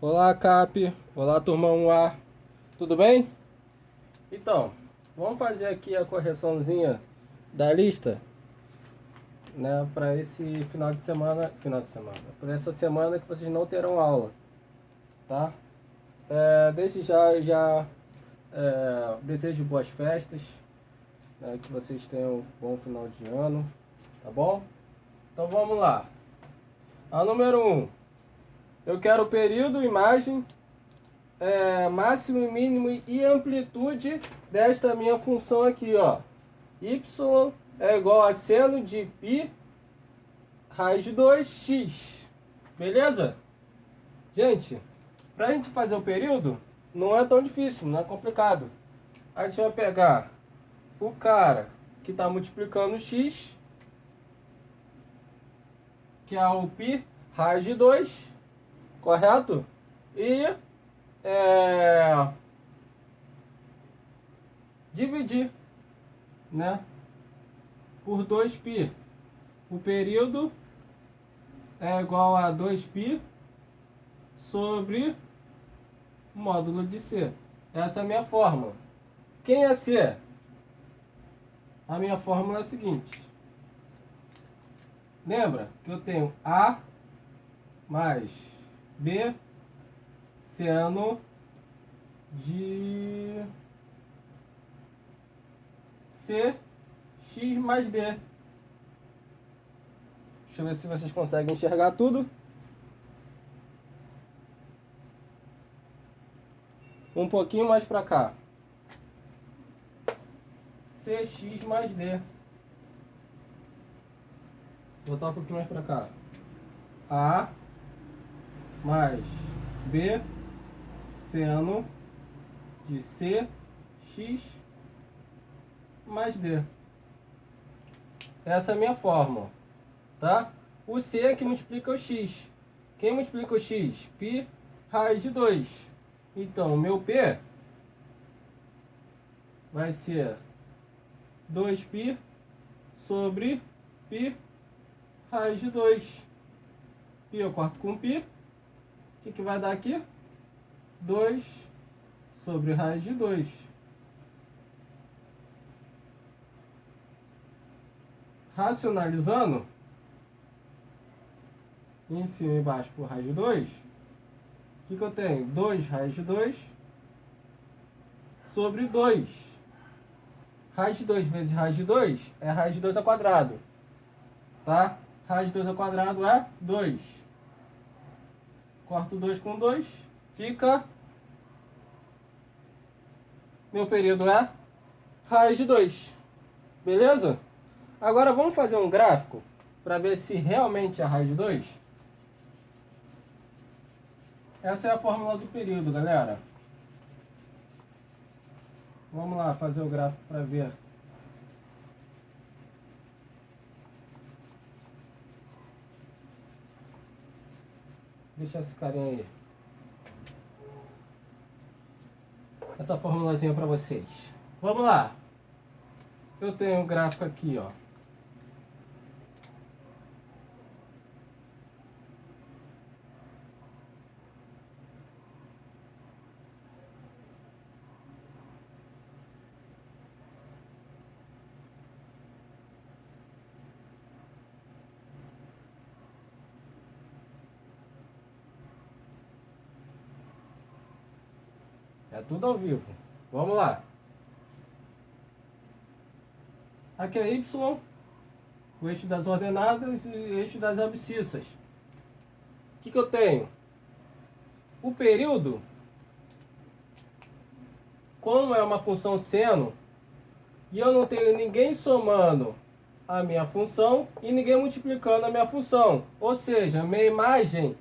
Olá, Cap. Olá, turma 1A. Tudo bem? Então, vamos fazer aqui a correçãozinha da lista, né, para esse para essa semana que vocês não terão aula, tá? Desde já desejo boas festas, né, que vocês tenham um bom final de ano, tá bom? Então vamos lá. A número 1. Eu quero período, imagem, máximo e mínimo e amplitude desta minha função aqui, ó. Y é igual a seno de π raiz de 2x. Beleza? Gente, pra gente fazer o período, não é tão difícil, não é complicado. A gente vai pegar o cara que está multiplicando x, que é o π raiz de 2, correto? E dividir, né, por 2π. O período é igual a 2π sobre o módulo de C. Essa é a minha fórmula. Quem é C? A minha fórmula é a seguinte. Lembra que eu tenho A mais B seno de C x mais D. Deixa eu ver se vocês conseguem enxergar tudo. Um pouquinho mais para cá. Cx mais D. Vou botar um pouquinho mais para cá. A mais B seno de C x mais D. Essa é a minha fórmula, tá? O C é que multiplica o x. Quem multiplica o x? π raiz de 2. Então, o meu P vai ser 2π sobre π raiz de 2. Π eu corto com π. O que vai dar aqui? 2 sobre raiz de 2. Racionalizando, em cima e embaixo por raiz de 2, o que eu tenho? 2 raiz de 2 sobre 2. Raiz de 2 vezes raiz de 2 é raiz de 2 ao quadrado. Tá? Raiz de 2 ao quadrado é 2. Corto 2 com 2. Fica... Meu período é raiz de 2. Beleza? Agora vamos fazer um gráfico para ver se realmente é raiz de 2. Essa é a fórmula do período, galera. Vamos lá fazer o gráfico para ver. Deixa esse carinha aí. Essa formulazinha para vocês. Vamos lá. Eu tenho um gráfico aqui, ó. É tudo ao vivo. Vamos lá. Aqui é Y, o eixo das ordenadas e o eixo das abscissas. O que eu tenho? O período, como é uma função seno, e eu não tenho ninguém somando a minha função e ninguém multiplicando a minha função. Ou seja, a minha imagem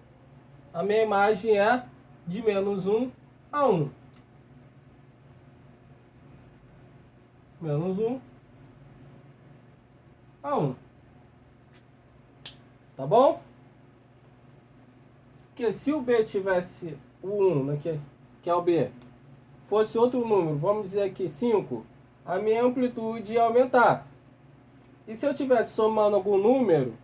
é de menos 1 a 1. Menos 1 a 1. Tá bom? Porque se o B tivesse o 1, né, que é o B, fosse outro número, vamos dizer aqui 5, a minha amplitude ia aumentar. E se eu tivesse somando algum número,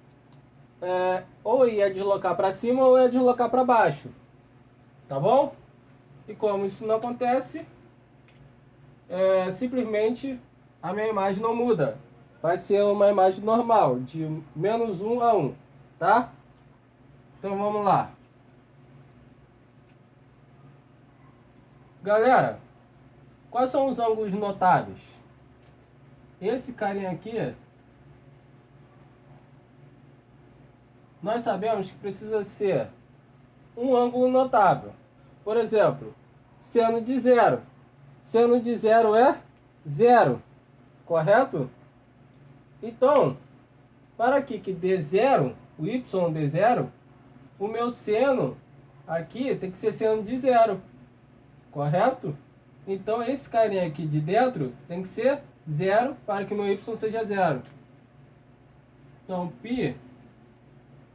ou ia deslocar para cima ou ia deslocar para baixo. Tá bom? E como isso não acontece, simplesmente a minha imagem não muda. Vai ser uma imagem normal, de -1 a 1, tá? Então vamos lá. Galera, quais são os ângulos notáveis? Esse carinha aqui, nós sabemos que precisa ser um ângulo notável. Por exemplo, seno de zero. Seno de zero é zero, correto? Então, para que dê zero, o y dê zero, o meu seno aqui tem que ser seno de zero, correto? Então, esse carinha aqui de dentro tem que ser zero para que o meu y seja zero. Então, π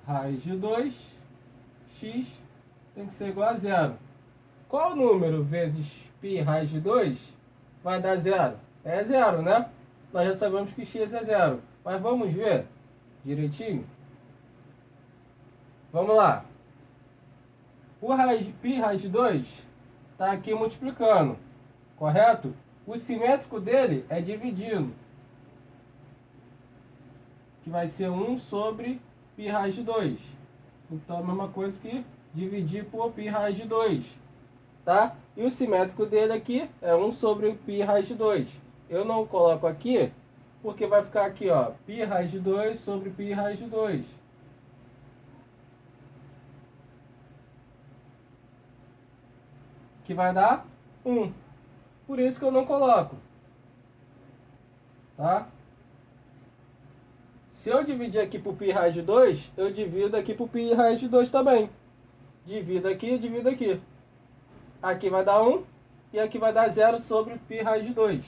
raiz de 2, x tem que ser igual a zero. Qual número vezes π raiz de 2 vai dar zero? É zero, né? Nós já sabemos que x é zero. Mas vamos ver direitinho? Vamos lá. O π raiz de 2 está aqui multiplicando, correto? O simétrico dele é dividindo, que vai ser 1 sobre π raiz de 2. Então, a mesma coisa que dividir por π raiz de 2, tá? E o simétrico dele aqui é 1 sobre π raiz de 2. Eu não coloco aqui, porque vai ficar aqui, ó, π raiz de 2 sobre π raiz de 2. Que vai dar 1. Por isso que eu não coloco, tá? Se eu dividir aqui por π raiz de 2, eu divido aqui por π raiz de 2 também. Divido aqui, divido aqui. Aqui vai dar 1 e aqui vai dar 0 sobre π raiz de 2.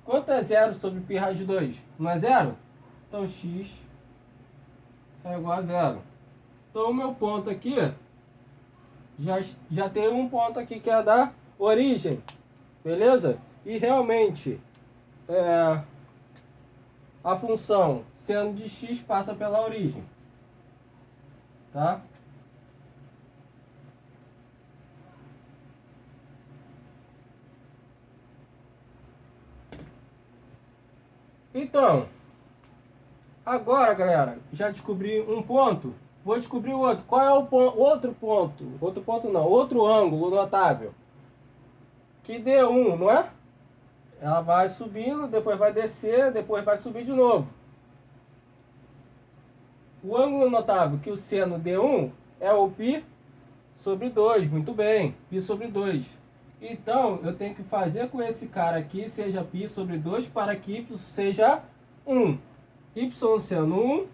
Quanto é 0 sobre π raiz de 2? Não é 0? Então x é igual a 0. Então o meu ponto aqui, já tem um ponto aqui que é da origem. Beleza? E realmente, a função seno de x passa pela origem. Tá? Então, agora, galera, já descobri um ponto, vou descobrir o outro. Qual é o outro ponto? Outro ponto não, outro ângulo notável. Que dê 1, não é? Ela vai subindo, depois vai descer, depois vai subir de novo. O ângulo notável que o seno dê 1 é o π sobre 2, muito bem, π sobre 2. Então, eu tenho que fazer com esse cara aqui, seja π sobre 2, para que y seja 1. Y sendo 1,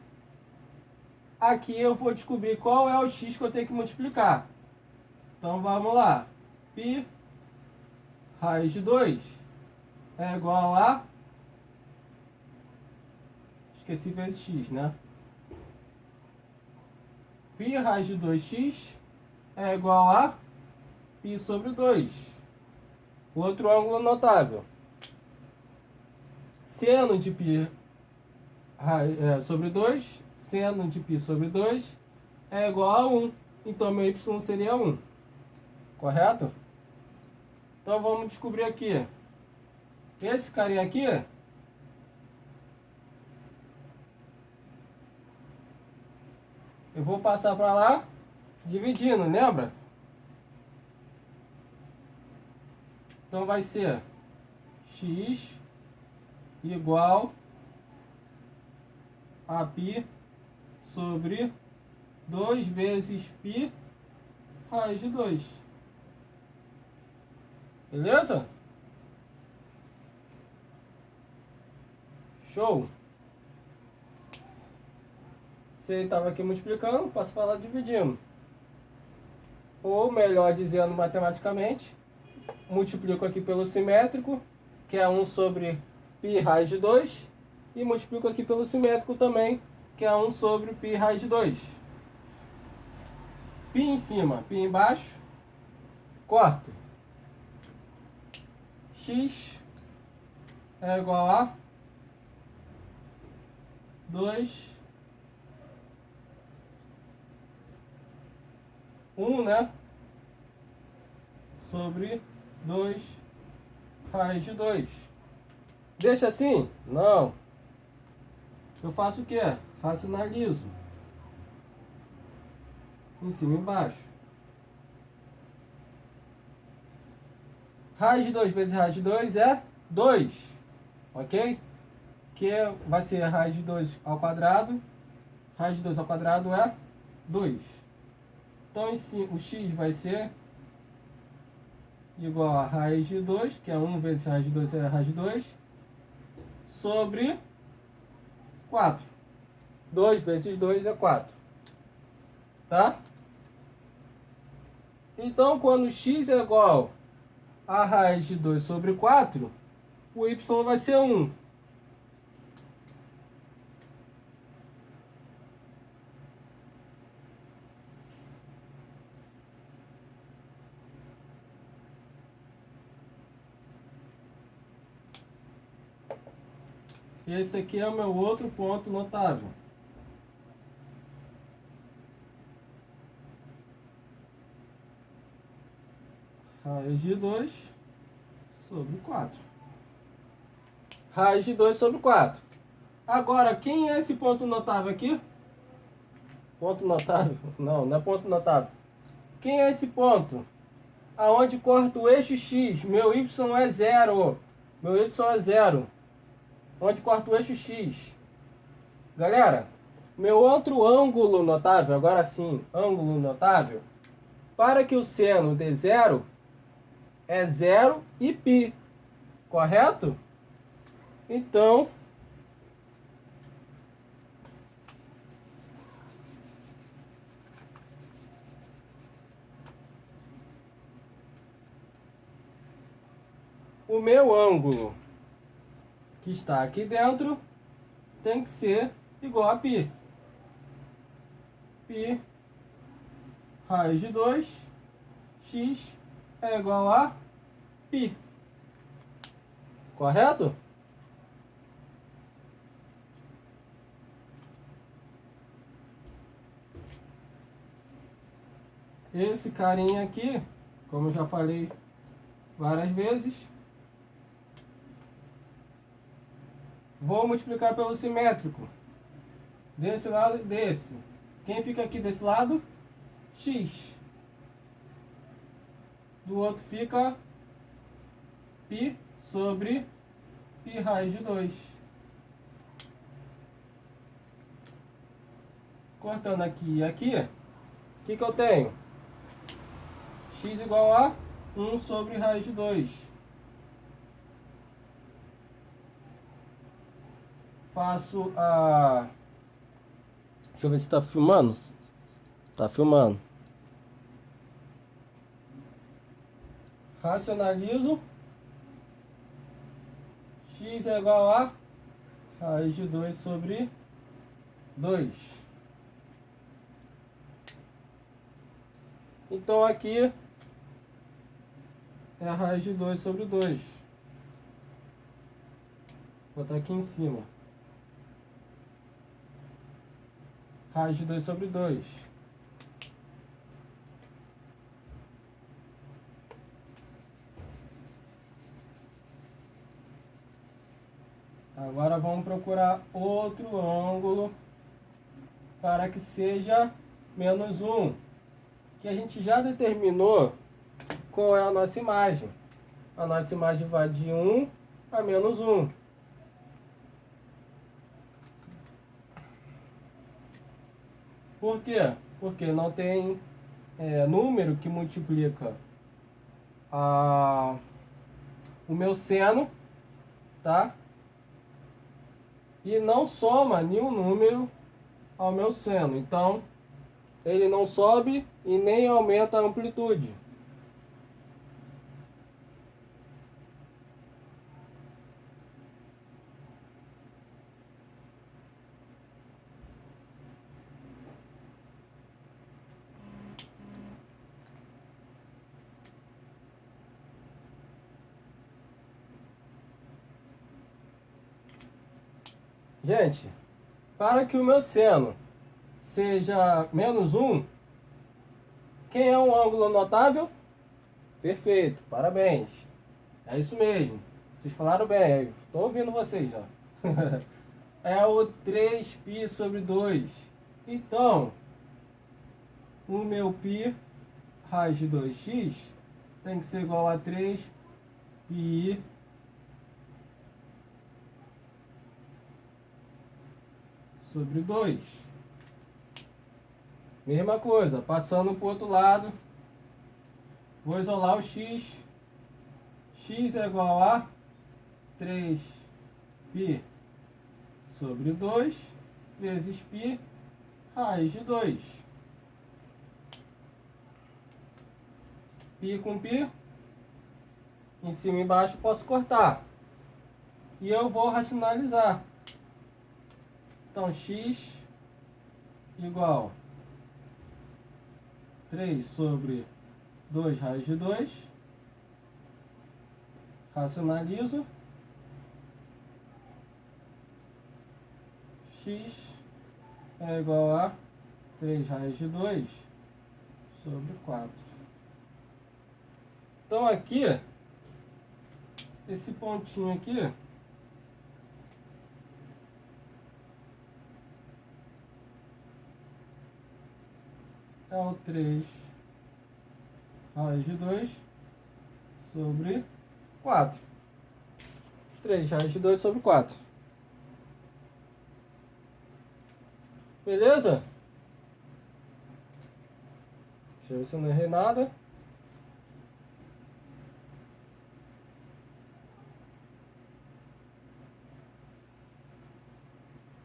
aqui eu vou descobrir qual é o x que eu tenho que multiplicar. Então, vamos lá. π raiz de 2 é igual a... Esqueci vezes x, né? π raiz de 2x é igual a π sobre 2. Outro ângulo notável. Seno de π sobre 2, seno de π sobre 2 é igual a 1. Então, meu y seria 1. Correto? Então, vamos descobrir aqui. Esse carinha aqui, eu vou passar para lá, dividindo, lembra? Então, vai ser x igual a π sobre 2 vezes π raiz de 2. Beleza? Show! Se ele estava aqui multiplicando, passo para lá dividindo. Ou melhor dizendo matematicamente, multiplico aqui pelo simétrico, que é 1 sobre π raiz de 2, e multiplico aqui pelo simétrico também, que é 1 sobre π raiz de 2. π em cima, π embaixo, corto. X é igual a 2, 1, né? sobre 2 raiz de 2. Deixa assim? Não. Eu faço o quê? Racionalizo. Em cima e embaixo. Raiz de 2 vezes raiz de 2 é 2. Ok? Que vai ser a raiz de 2 ao quadrado. Raiz de 2 ao quadrado é 2. Então, o x vai ser igual a raiz de 2, que é 1 vezes raiz de 2 é raiz de 2, sobre 4. 2 vezes 2 é 4. Tá? Então, quando x é igual a raiz de 2 sobre 4, o y vai ser 1. Esse aqui é o meu outro ponto notável. Raiz de 2 sobre 4. Raiz de 2 sobre 4. Agora, quem é esse ponto notável aqui? Ponto notável? Não, não é ponto notável. Quem é esse ponto? Aonde corta o eixo x. Meu y é 0. Meu y é 0. Onde corta o eixo x. Galera, meu outro ângulo notável, agora sim, ângulo notável, para que o seno dê 0, é 0 e π. Correto? Então, o meu ângulo que está aqui dentro tem que ser igual a π. Π raiz de 2, x é igual a π. Correto? Esse carinha aqui, como eu já falei várias vezes, vou multiplicar pelo simétrico. Desse lado e desse. Quem fica aqui desse lado? X. Do outro fica π sobre π raiz de 2. Cortando aqui e aqui, o que eu tenho? X igual a 1 sobre raiz de 2. Faço a... Deixa eu ver se está filmando. Está filmando. Racionalizo. X é igual a raiz de 2 sobre 2. Então aqui é a raiz de 2 sobre 2. Vou botar aqui em cima. Raiz de 2 sobre 2. Agora vamos procurar outro ângulo para que seja menos 1. Que a gente já determinou qual é a nossa imagem. A nossa imagem vai de 1 a menos 1. Por quê? Porque não tem número que multiplica o meu seno, tá? E não soma nenhum número ao meu seno. Então, ele não sobe e nem aumenta a amplitude. Gente, para que o meu seno seja menos 1, quem é um ângulo notável? Perfeito, parabéns. É isso mesmo. Vocês falaram bem, estou ouvindo vocês já. É o 3π sobre 2. Então, o meu π raiz de 2x tem que ser igual a 3π sobre 2. Mesma coisa, passando para o outro lado, vou isolar o x. X é igual a 3π sobre 2 vezes π raiz de 2. Π com π, em cima e embaixo posso cortar. E eu vou racionalizar. Então, x igual 3 sobre 2 raiz de 2. Racionalizo. X é igual a 3 raiz de 2 sobre 4. Então aqui, esse pontinho aqui é o 3 raiz de 2 sobre 4. 3 raiz de 2 sobre 4. Beleza? Deixa eu ver se eu não errei nada.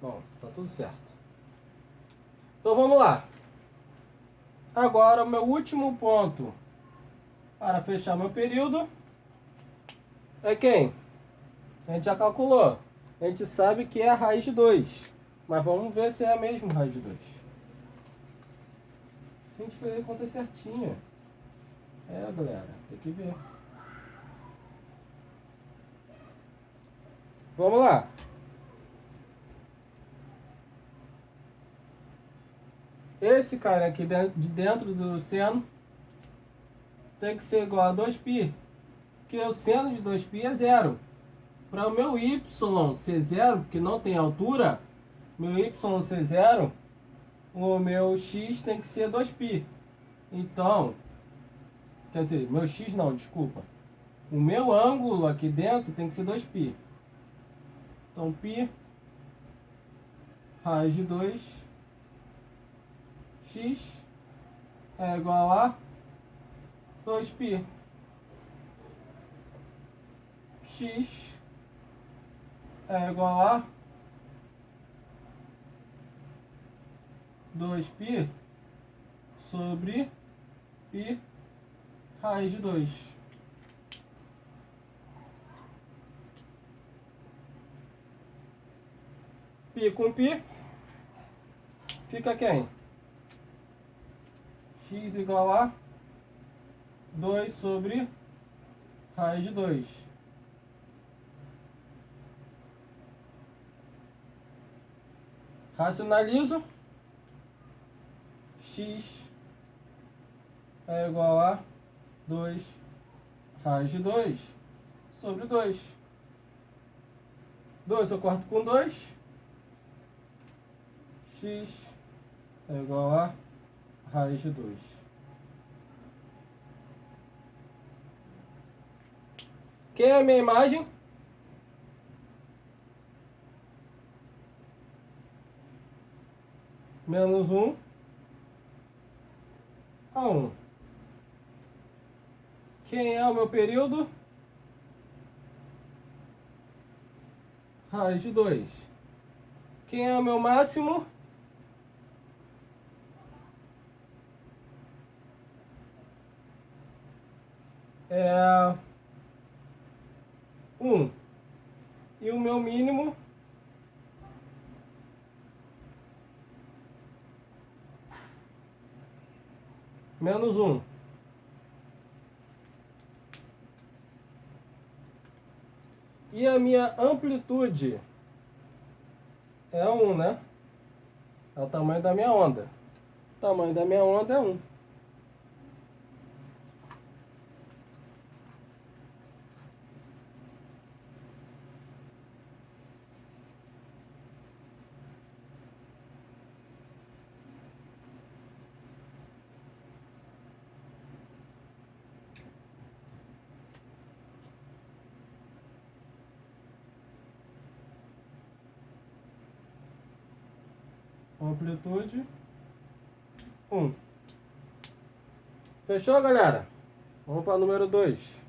Bom, tá tudo certo. Então vamos lá. Agora o meu último ponto para fechar meu período é quem? A gente já calculou. A gente sabe que é a raiz de 2. Mas vamos ver se é a mesma raiz de 2. Se a gente fazer a conta certinha. É, galera, tem que ver. Vamos lá. Esse cara aqui de dentro do seno tem que ser igual a 2π. Porque o seno de 2π é zero. Para o meu y ser zero, porque não tem altura, meu y ser zero, o meu x tem que ser 2π. Então, quer dizer, meu x não, desculpa. O meu ângulo aqui dentro tem que ser 2π. Então, π raiz de 2 x é igual a 2π. X é igual a 2π sobre π raiz de 2. Π com π fica quem? X igual a 2 sobre raiz de 2. Racionalizo. X é igual a 2 raiz de 2 sobre 2. 2 eu corto com 2. X é igual a raiz de 2. Quem é a minha imagem? Menos 1 a 1. Quem é o meu período? Raiz de 2. Quem é o meu máximo? É 1. E o meu mínimo? Menos 1. E a minha amplitude é 1, né? É o tamanho da minha onda. O tamanho da minha onda é 1. amplitude 1. Fechou, galera? Vamos para o número 2.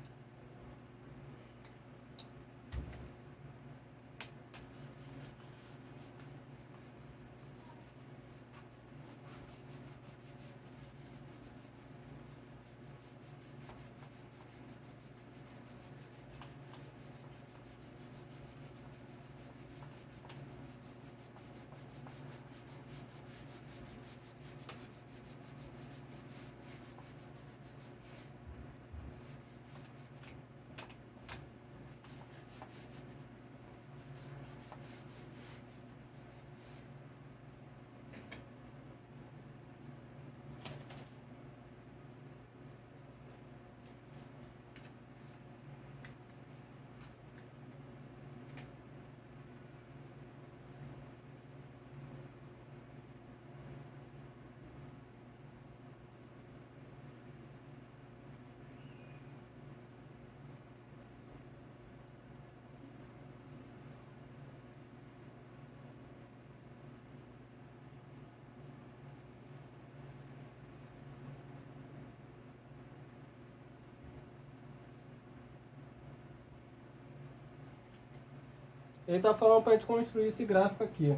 Ele está falando para a gente construir esse gráfico aqui.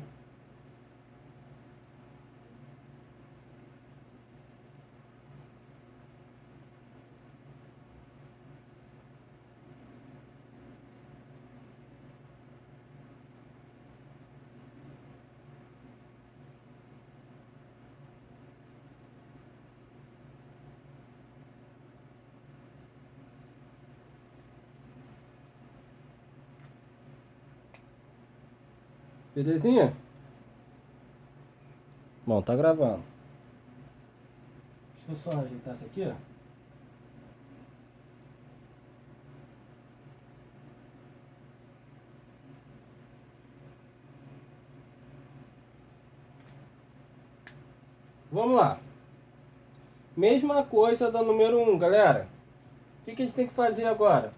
Belezinha? Bom, tá gravando. Deixa eu só ajeitar isso aqui, ó. Vamos lá. Mesma coisa da número 1, galera. O que a gente tem que fazer agora?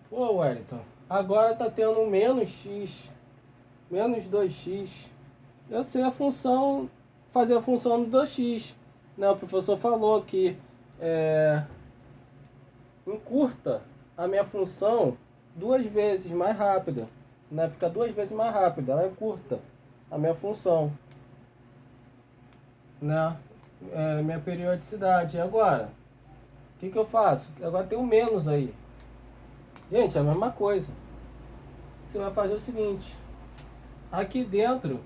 Ô, Wellington, agora tá tendo um menos x, menos 2x. Eu sei a função, fazer a função do 2x. Né? O professor falou que encurta a minha função 2 vezes mais rápida. Né? Fica 2 vezes mais rápida, ela encurta a minha função. Né? Minha periodicidade. E agora? O que eu faço? Agora tem um menos aí. Gente, é a mesma coisa. Você vai fazer o seguinte. Aqui dentro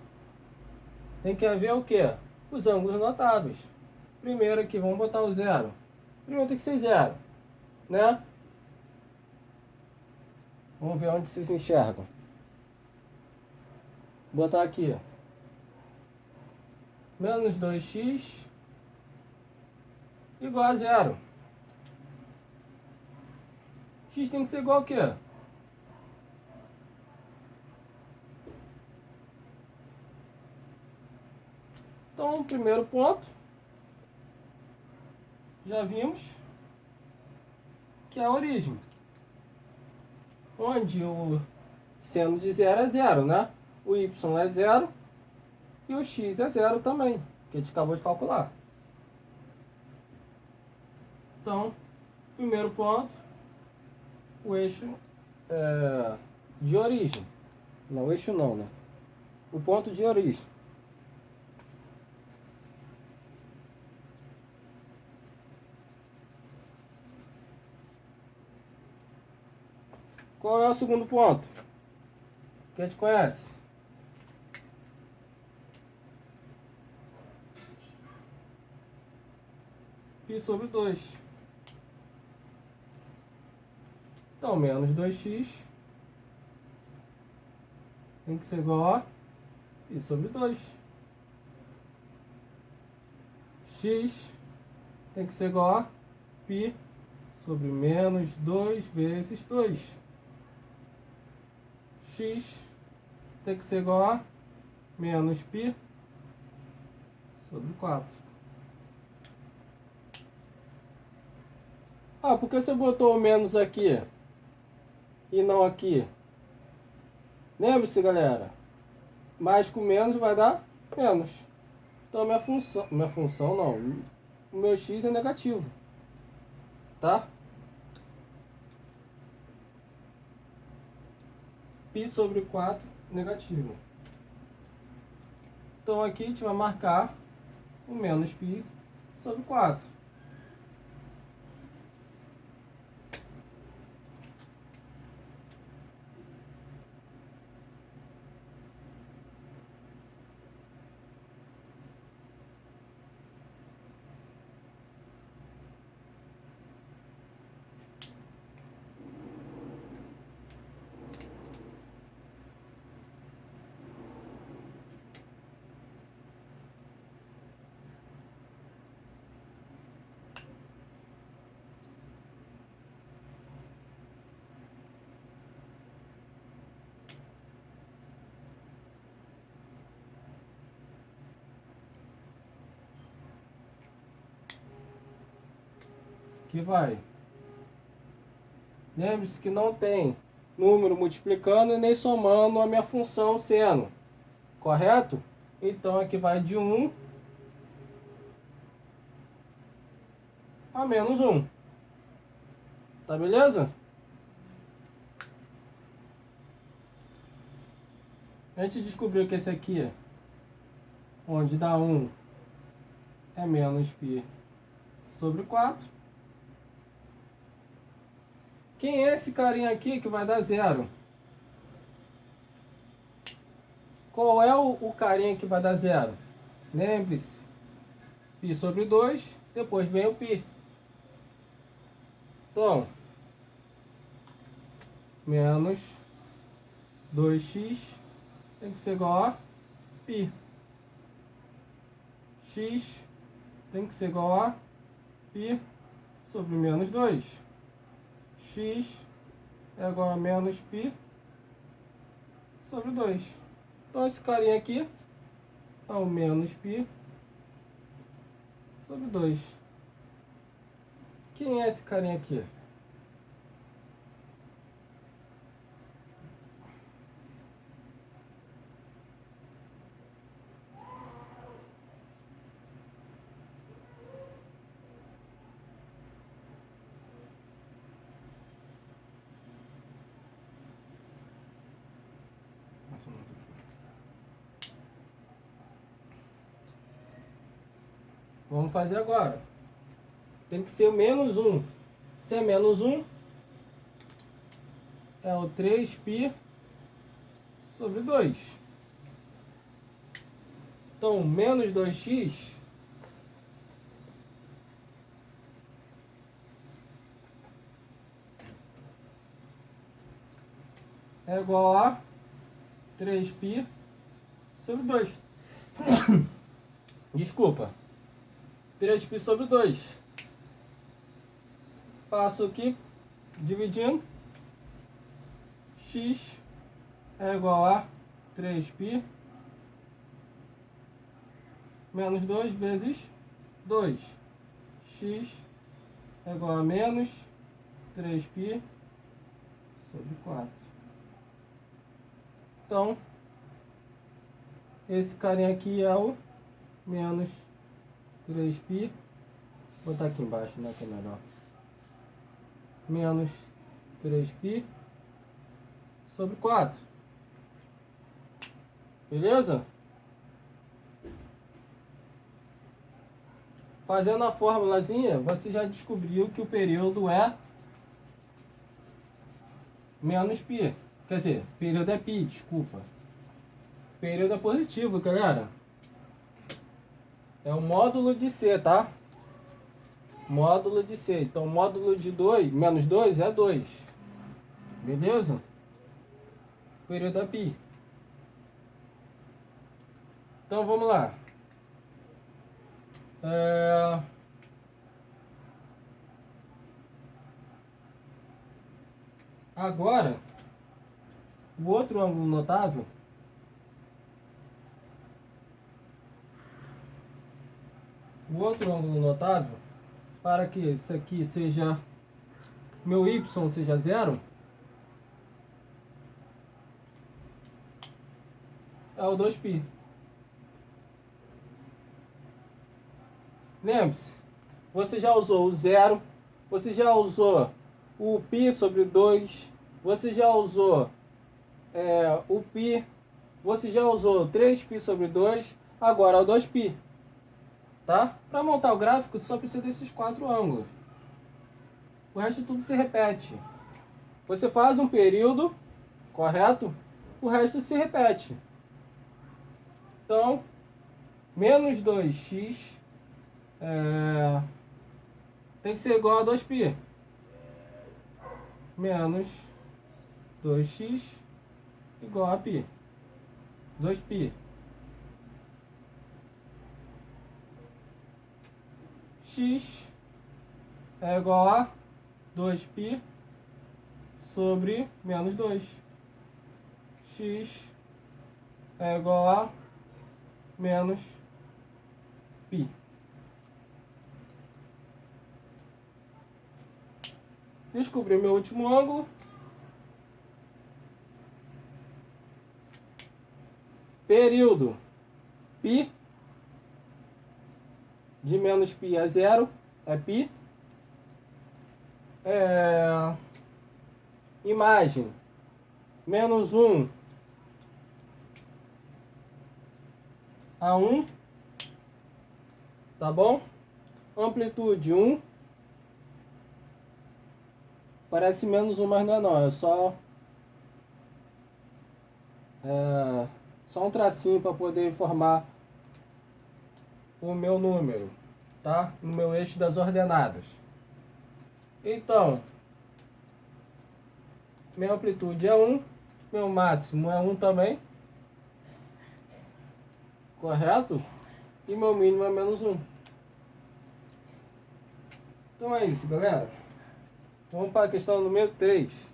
tem que haver o quê? Os ângulos notáveis. Primeiro aqui, vamos botar o zero. Primeiro tem que ser zero. Né? Vamos ver onde vocês enxergam. Vou botar aqui. Menos 2x igual a zero. X tem que ser igual a quê? Então, primeiro ponto, já vimos que é a origem. Onde o seno de zero é zero, né? O y é zero e o x é zero também, que a gente acabou de calcular. Então, primeiro ponto, o eixo de origem. Não, o eixo não, né? O ponto de origem. Qual é o segundo ponto? Que a gente conhece? Π sobre 2. Então, menos 2x tem que ser igual a π sobre 2. X tem que ser igual a π sobre menos 2 vezes 2. X tem que ser igual a menos π sobre 4. Ah, por que você botou o menos aqui e não aqui? Lembre-se, galera. Mais com menos vai dar menos. Então minha função não, o meu x é negativo, tá? Π sobre 4 negativo. Então aqui a gente vai marcar o menos π sobre 4. Que vai. Lembre-se que não tem número multiplicando e nem somando a minha função seno. Correto? Então aqui vai de 1 a menos 1. Tá beleza? A gente descobriu que esse aqui, onde dá 1, é menos π sobre 4. Quem é esse carinha aqui que vai dar 0? Qual é o carinha que vai dar 0? Lembre-se, π sobre 2, depois vem o π. Então, menos 2x tem que ser igual a π. X tem que ser igual a π sobre menos 2. X é igual a menos π sobre 2. Então esse carinha aqui é o menos π sobre 2. Quem é esse carinha aqui? Vamos fazer agora. Tem que ser o menos 1. Se é menos 1, é o 3π sobre 2. Então, menos 2x é igual a 3π sobre 2. Desculpa. 3π sobre 2. Passo aqui, dividindo. X é igual a 3π menos 2 vezes 2. X é igual a menos 3π sobre 4. Então, esse carinha aqui é o menos 3π. Vou botar aqui embaixo, né, que é melhor. Menos 3π sobre 4. Beleza? Fazendo a formulazinha, você já descobriu que o período é menos π. Quer dizer, período é π, desculpa. Período é positivo, galera. É o módulo de C, tá? Módulo de C. Então, módulo de 2, menos 2 é 2. Beleza? Período é π. Então, vamos lá. Agora, o outro ângulo notável para que isso aqui seja, meu y seja 0, é o 2π. Lembre-se, você já usou o zero, você já usou o π sobre 2, você já usou o π, você já usou 3π sobre 2, agora é o 2π. Tá? Para montar o gráfico, você só precisa desses 4 ângulos. O resto tudo se repete. Você faz um período, correto? O resto se repete. Então, menos 2x tem que ser igual a 2π. Menos 2x igual a π. 2π. X é igual a 2π sobre menos 2. X é igual a menos π. Descobri meu último ângulo. Período π de menos π a zero é π. Imagem menos 1 a 1, tá bom? Amplitude 1. Parece menos 1, mas não é não, é só um tracinho para poder formar o meu número, tá? No meu eixo das ordenadas. Então, minha amplitude é 1, meu máximo é 1 também, correto? E meu mínimo é menos 1. Então é isso, galera. Vamos para a questão número 3.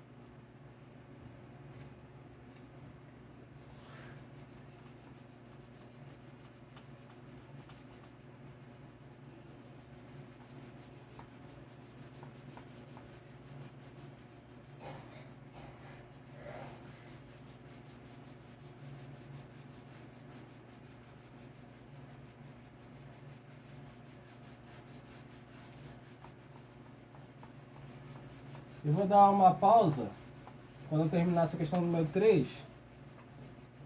Eu vou dar uma pausa quando eu terminar essa questão número 3,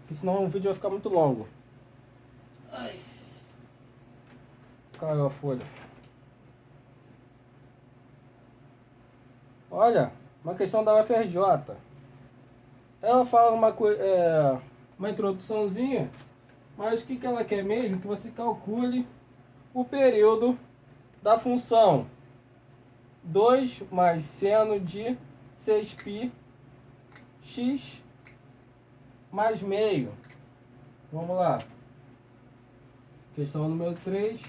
porque senão o vídeo vai ficar muito longo. Ai. Caiu a folha. Olha, uma questão da UFRJ. Ela fala uma introduçãozinha, mas o que ela quer mesmo? Que você calcule o período da função 2 mais seno de 6π x mais meio. Vamos lá. Questão número 3.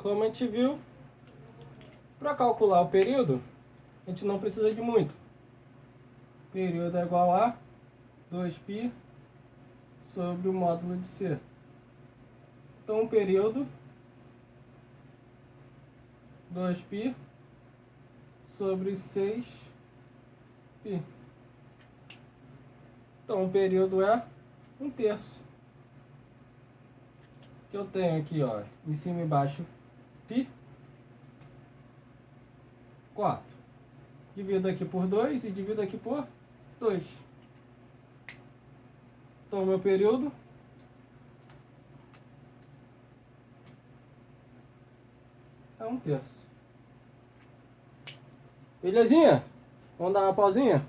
Como a gente viu, para calcular o período, a gente não precisa de muito. Período é igual a 2π sobre o módulo de C. Então, o período 2π sobre 6π. Então, o período é 1/3. Que eu tenho aqui, ó, em cima e embaixo, π. 4. Divido aqui por 2 e divido aqui por 2. Então, o meu período é 1/3. Belezinha? Vamos dar uma pausinha?